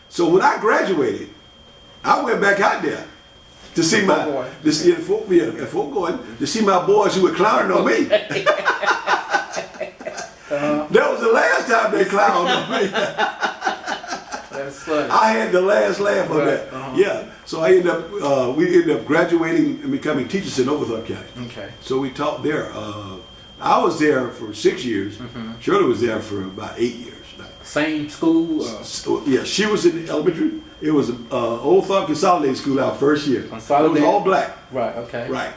So when I graduated, I went back out there to see at Fort Gordon, to see my boys who were clowning on me. That was the last time they clowned on me. That's funny. I had the last laugh on that. Yeah. So I we ended up graduating and becoming teachers in Oglethorpe County. Okay. So we taught there. I was there for 6 years. Shirley was there for about 8 years. Same school? Yeah, she was in elementary. It was Old Thought Consolidated School our first year. Consolidated? It was all black. Right, okay. Right.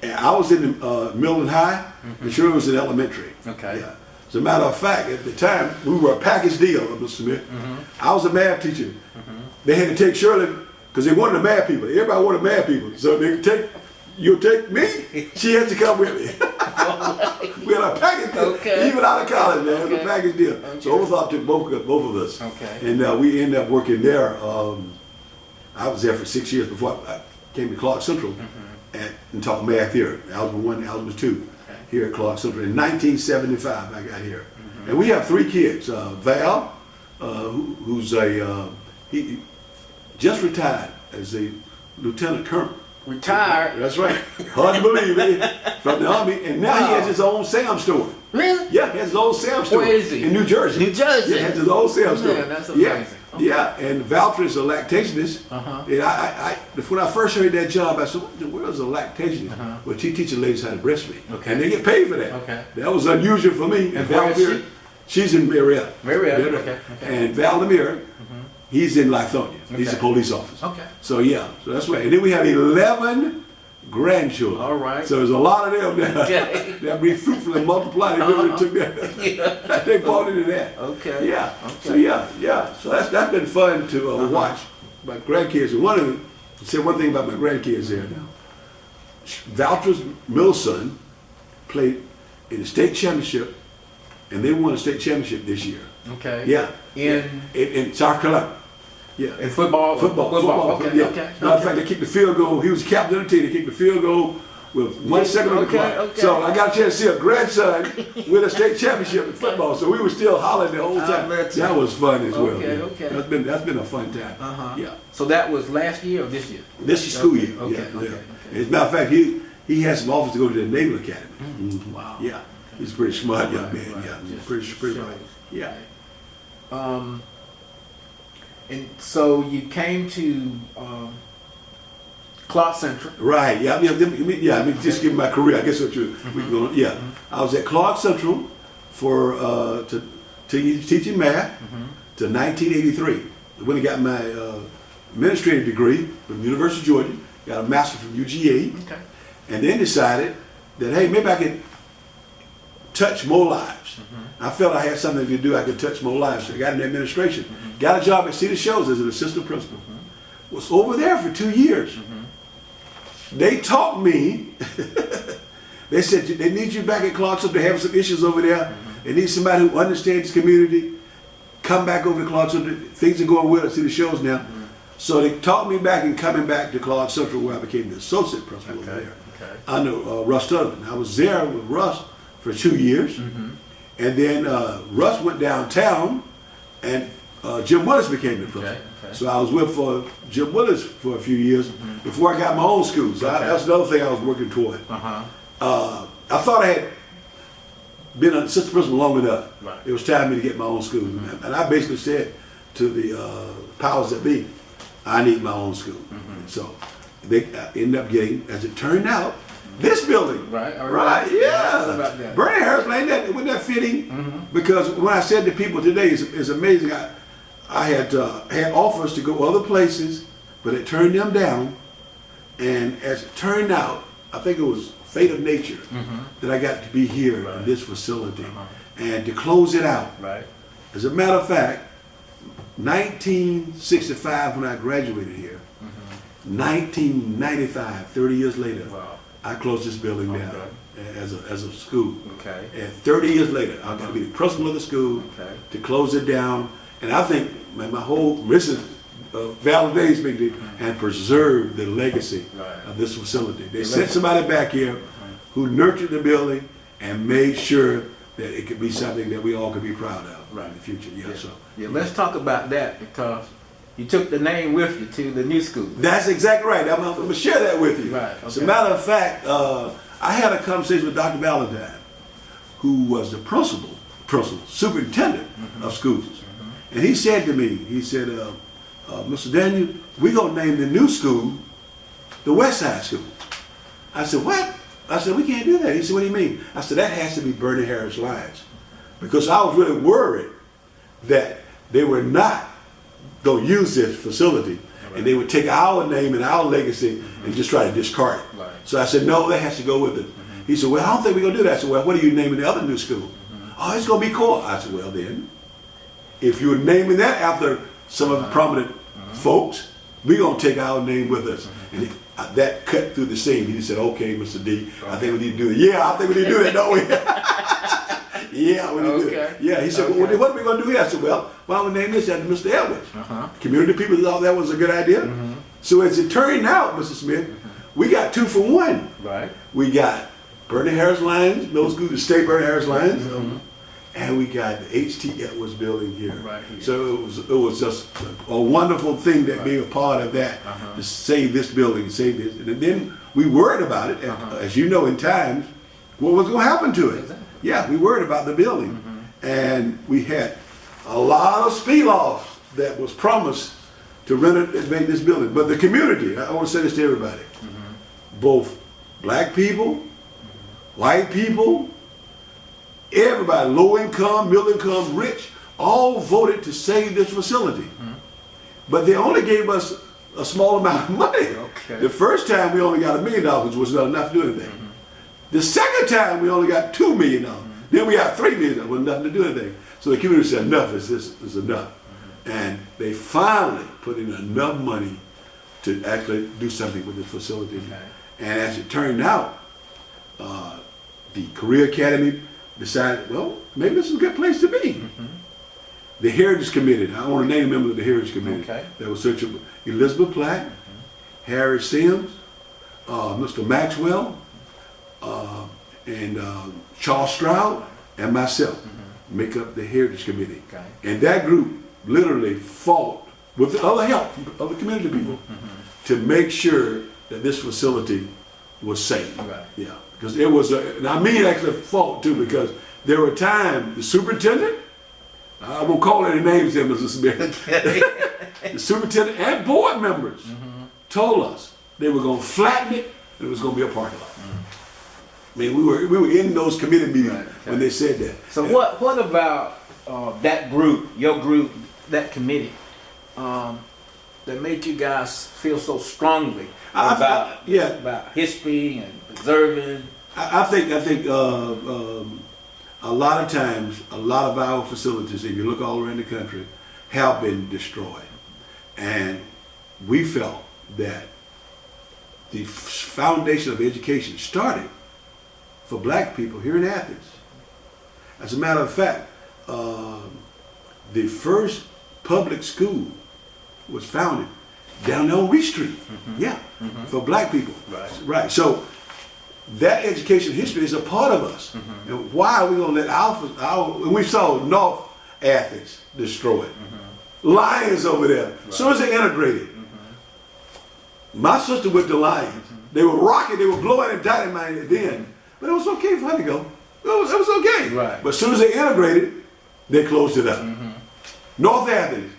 And I was in middle and high, and Shirley was in elementary. Okay. Yeah. As a matter of fact, at the time, we were a package deal, Mr. Smith. I was a math teacher. They had to take Shirley, because they wanted the math people. Everybody wanted math people. So they could take, you'll take me, she has to come with me. We had a package deal, even out of college, man. It was a package deal. So Oglethorpe took both of us. Okay. And we ended up working there. I was there for 6 years before I came to Clark Central and taught math here, Algebra 1, Algebra 2, here at Clark Central. In 1975, I got here. And we have 3 kids. Val, who's he just retired as a lieutenant colonel. Retired? That's right. Hard to believe it. From the Army. And now he has his own Sam store. Really? Yeah, he has his own Sam store. Where is he? In New Jersey. New Jersey? Yeah, he has his own Sam store. Man, that's amazing. Yeah, and Valtra is a lactationist. And when I first heard that job, I said, what the world is a lactationist? Well, she teaches ladies how to breastfeed. Okay. And they get paid for that. Okay. That was unusual for me. And where is she? She's in Marietta. Marietta, okay. And Val Lemire, he's in Lithonia. He's a police officer. Okay. So yeah, so that's right. And then we have 11 grandchildren. All right. So there's a lot of them there. Okay. That be fruitful and multiply. They really took that. They bought into that. Okay. Yeah. Okay. So yeah. So that's been fun to watch. My grandkids. And one of them said one thing about my grandkids there now. Valtra's middle son played in the state championship, and they won a state championship this year. Okay. Yeah. In South Carolina. Yeah. In football? Football. Okay. Yeah. Okay. Matter of fact, they kicked the field goal. He was captain of the team. They kicked the field goal with 1 second on the clock. Okay. So I got a chance to see a grandson win a state championship in football. So we were still hollering the whole time. That was fun as well. Okay. Yeah. Okay. That's been a fun time. Yeah. So that was last year or this year? This is school year. Okay. As a matter of fact, he has some offers to go to the Naval Academy. Wow. Yeah. He's a pretty smart young man. Right. Yeah. He's pretty bright. Yeah. And so you came to Clark Central. Right. Yeah. I mean, just give my career. I guess what you we going. Yeah. I was at Clark Central for teaching math to 1983. When I got my administrative degree from the University of Georgia, got a master from UGA, and then decided that hey, maybe I could touch more lives. I felt I had something to do. I could touch more lives. So I got in administration. Got a job at Cedar Shows as an assistant principal. Was over there for 2 years. They taught me. They said they need you back at Clarksville. They have some issues over there. They need somebody who understands the community. Come back over to Clarksville. Things are going well at Cedar Shows now. So they taught me back and coming back to Clark Central, where I became the associate principal over there. Under Russ Tutterman. I was there with Russ for 2 years. And then Russ went downtown, and Jim Willis became the principal. So I was with Jim Willis for a few years before I got my own school. So that's another thing I was working toward. I thought I had been an assistant principal long enough. It was time for me to get my own school. And I basically said to the powers that be, I need my own school. So they ended up getting, as it turned out, this building. Right, yeah. Bernie Harris, wasn't that fitting? Because when I said to people today, it's amazing. I had offers to go other places, but it turned them down. And as it turned out, I think it was fate of nature that I got to be here in this facility and to close it out. As a matter of fact, 1965 when I graduated here, 1995, 30 years later, I closed this building down as a school. And 30 years later, I got to be the principal of the school to close it down. And I think my whole mission validates and preserve the legacy of this facility. They sent somebody back here who nurtured the building and made sure that it could be something that we all could be proud of in the future. Let's talk about that, because You took the name with you to the new school. That's exactly right. I'm going to share that with you. Right, As a okay. matter of fact, I had a conversation with Dr. Valentine, who was the principal, superintendent of schools. And he said to me, he said, Mr. Daniel, we're going to name the new school the West Side School. I said, what? I said, we can't do that. He said, what do you mean? I said, that has to be Bernie Harris Lyons. Because I was really worried that they were not going to use this facility and they would take our name and our legacy and just try to discard it. Right. So I said, no, that has to go with it. He said, well, I don't think we're going to do that. I said, well, what are you naming the other new school? Oh, it's going to be cool. I said, well, then, if you're naming that after some of the prominent folks, we're going to take our name with us. And that cut through the seam. He said, okay, Mr. D, I think we need to do it. Yeah, I think we need to do that, don't we? Yeah, we need to do it. Yeah, he said, well, what are we going to do here? I said, well, why don't we name this after Mr. Edwards? Community people thought that was a good idea. So as it turned out, Mr. Smith, we got 2 for 1. Right. We got Bernie Harris Lyons, middle school to stay Bernie Harris Lyons, and we got the H.T. Edwards building here. Right here. So it was just a wonderful thing that being a part of that, to save this building, save this. And then we worried about it, and as you know, in times, what was going to happen to it? Exactly. Yeah, we worried about the building, and we had a lot of spiel-offs that was promised to renovate this building. But the community, I want to say this to everybody, both black people, white people, everybody, low income, middle income, rich, all voted to save this facility. But they only gave us a small amount of money. Okay. The first time we only got $1 million, which was not enough to do anything. The second time we only got $2 million. Then we got $3 million, with nothing to do anything. So the community said enough is enough. And they finally put in enough money to actually do something with this facility. Okay. And as it turned out, the Career Academy decided, well, maybe this is a good place to be. The Heritage Committee, I want to name members of the Heritage Committee. Okay. That was such a, Elizabeth Platt, Harry Sims, Mr. Maxwell, and Charles Stroud, and myself make up the Heritage Committee. Okay. And that group literally fought with the other help from other community people to make sure that this facility was safe. Right. Yeah, because it was, and I mean actually fought too, because there were times the superintendent, I won't call any names there, Mr. Smith, the superintendent and board members told us they were going to flatten it and it was going to be a parking lot. I mean, we were in those committee meetings when they said that. So what about that group, your group, that committee, that made you guys feel so strongly about history and preserving? I think a lot of times, a lot of our facilities, if you look all around the country, have been destroyed. And we felt that the foundation of education started for black people here in Athens. As a matter of fact, the first public school was founded down there on Reach Street. Yeah, for black people. Right. So that education history is a part of us. And why are we going to let our we saw North Athens destroyed. Lions over there. As soon as they integrated, my sister went to Lions. They were rocking, they were blowing and dynamite then. But it was okay for her to go. It was okay. Right. But as soon as they integrated, they closed it up. North Athens,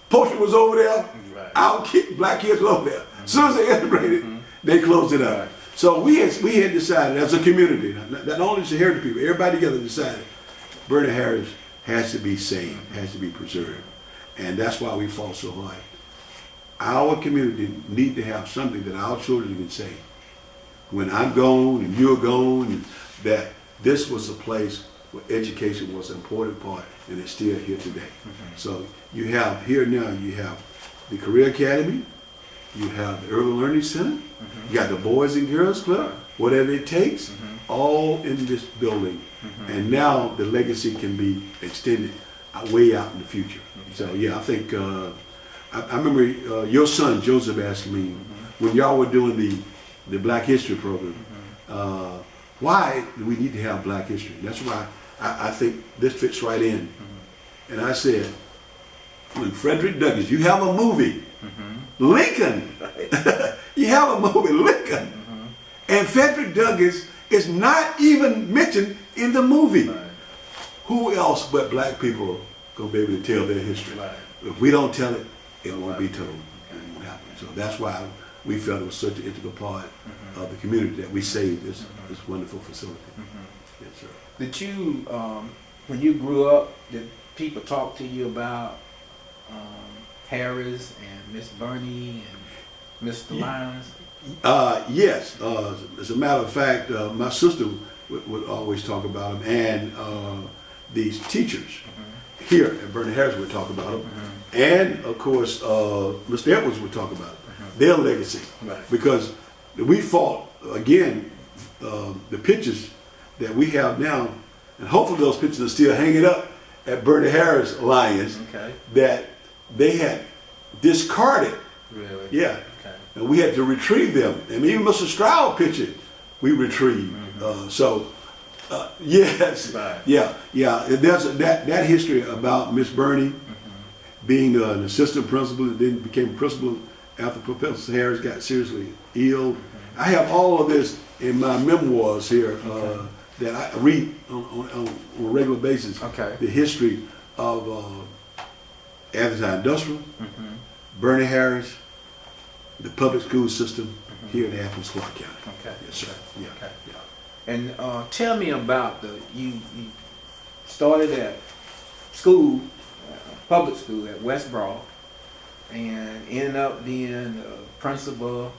Poetry was over there. Our black kids were over there. As soon as they integrated, they closed it up. So we had decided as a community, not only the Heritage people, everybody together decided Bernie Harris has to be saved, has to be preserved. And that's why we fought so hard. Our community need to have something that our children can say when I'm gone and you're gone, and that this was a place where education was an important part, and it's still here today. So you have here now, you have the Career Academy, you have the Early Learning Center, you got the Boys and Girls Club, whatever it takes, all in this building. And now the legacy can be extended way out in the future. So yeah, I think, I remember your son Joseph asked me, when y'all were doing the Black History program, why do we need to have Black History? And that's why I think this fits right in. And I said, when Frederick Douglass, you have a movie, Lincoln. You have a movie, Lincoln. And Frederick Douglass is not even mentioned in the movie. Right. Who else but black people gonna be able to tell their history? Right. If we don't tell it, it won't be told. It won't happen. So that's why we felt it was such an integral part of the community that we saved this wonderful facility. Yes, sir. Did you, when you grew up, did people talk to you about Harris and Miss Bernie and Mr. Lyons? Yes. As a matter of fact, my sister would always talk about them, and these teachers here at Bernie Harris would talk about them, and of course, Mr. Edwards would talk about their legacy, because we fought again. The pictures that we have now, and hopefully those pictures are still hanging up at Bernie Harris Lions, that they had discarded. Really? Yeah. And we had to retrieve them. And even Mr. Stroud picture, we retrieved. Yes, yeah. There's that history about Miss Bernie being an assistant principal, and then became principal after Professor Harris got seriously ill. I have all of this in my memoirs here that I read on a regular basis. The history of anti-industrial, Bernie Harris, the public school system here in Athens, Clarke County. Yes, sir. Yeah. And tell me about you started at school, public school at West Broad, and ended up being a principal,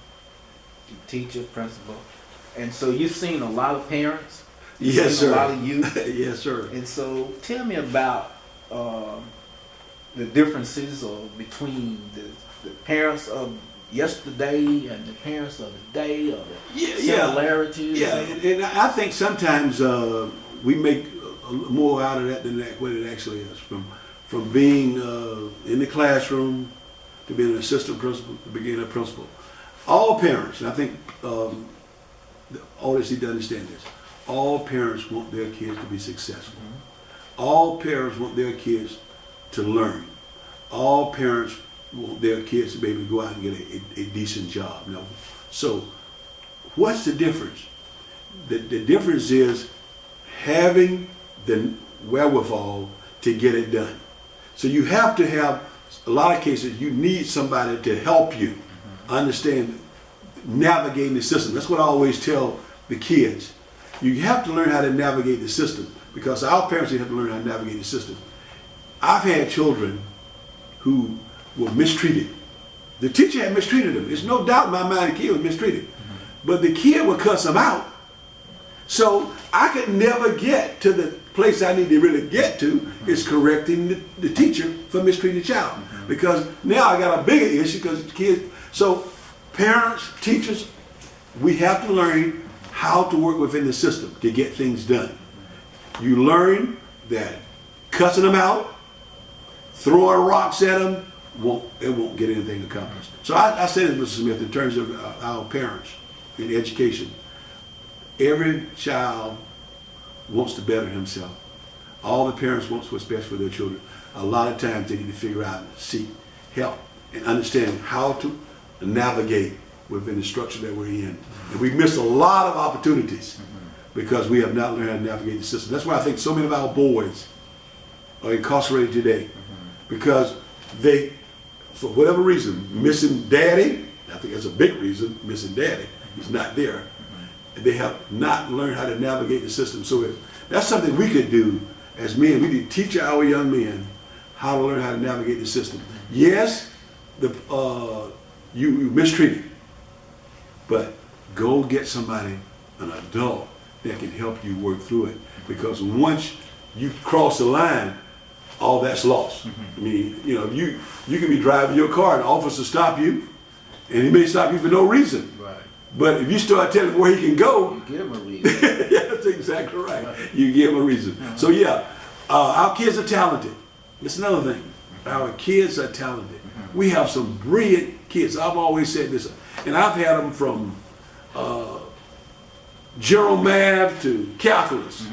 teacher, principal. And so you've seen a lot of parents. Yes, sir. A lot of youth. Yes, sir. And so tell me about the differences between the parents of yesterday and the parents of the day, or the similarities. Yeah, and I think sometimes we make more out of that than what it actually is. From being in the classroom to being an assistant principal to being a principal. All parents, and I think all this need to understand this, all parents want their kids to be successful. All parents want their kids to learn. All parents want their kids to be able to go out and get a decent job. Now, so what's the difference? The difference is having the wherewithal to get it done. So you have to have, a lot of cases, you need somebody to help you understand navigating the system. That's what I always tell the kids. You have to learn how to navigate the system, because our parents have to learn how to navigate the system. I've had children who were mistreated. The teacher had mistreated them. There's no doubt in my mind the kid was mistreated. But the kid would cuss them out. So I could never get to the place I need to really get to, is correcting the teacher for mistreating the child. Because now I got a bigger issue because the kids. So parents, teachers, we have to learn how to work within the system to get things done. You learn that cussing them out, throwing rocks at them, it won't get anything accomplished. So I say this, Mr. Smith, in terms of our parents in education, every child wants to better himself. All the parents want what's best for their children. A lot of times they need to figure out and seek help and understand how to navigate within the structure that we're in. And we miss a lot of opportunities because we have not learned how to navigate the system. That's why I think so many of our boys are incarcerated today, because they, for whatever reason, missing daddy. I think that's a big reason, missing daddy. He's not there. And they have not learned how to navigate the system. So that's something we could do as men. We need to teach our young men how to learn how to navigate the system. Yes, you mistreated, but go get somebody, an adult, that can help you work through it. Because once you cross the line, all that's lost. I mean, you know, you can be driving your car and the officer stop you, and he may stop you for no reason. Right. But if you start telling him where he can go, you give him a reason. Yeah, that's exactly right. You give him a reason. So yeah, our kids are talented. It's another thing. Our kids are talented. We have some brilliant kids. I've always said this, and I've had them from general math to calculus.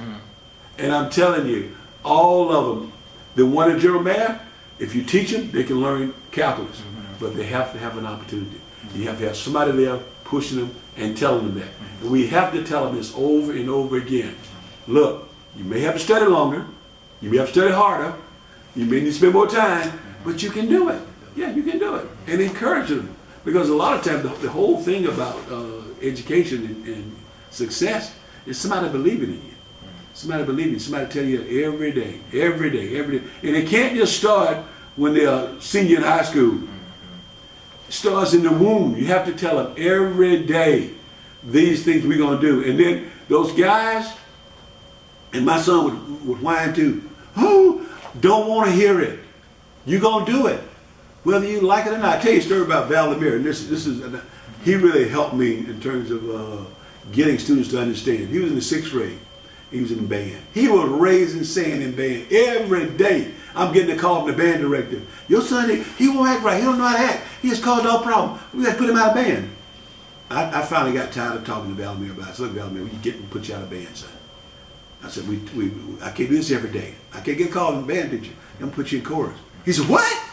And I'm telling you, all of them, the one in general math, If you teach them, they can learn calculus, but they have to have an opportunity. You have to have somebody there pushing them and telling them that. And we have to tell them this over and over again. Look, you may have to study longer, you may have to study harder, you may need to spend more time, but you can do it. Yeah, you can do it. And encourage them. Because a lot of times the whole thing about education and success is somebody believing in you. Somebody believing you. Somebody tell you every day, every day, every day. And it can't just start when they're senior in high school. It starts in the womb. You have to tell them every day these things we're going to do. And then those guys, and my son would whine too, oh, don't want to hear it. You're going to do it. Whether you like it or not. I'll tell you a story about Valdemir. And this is he really helped me in terms of getting students to understand. He was in the 6th grade. He was in the band. He was raising sand in band every day. I'm getting a call from the band director. Your son, he won't act right. He don't know how to act. He has caused no problem. We got to put him out of band. I finally got tired of talking to Valdemir about it. I said, look, Valdemir, we put you out of band, son. I said, I can't do this every day. I can't get a call from the band teacher. I'm going to put you in chorus. He said, what?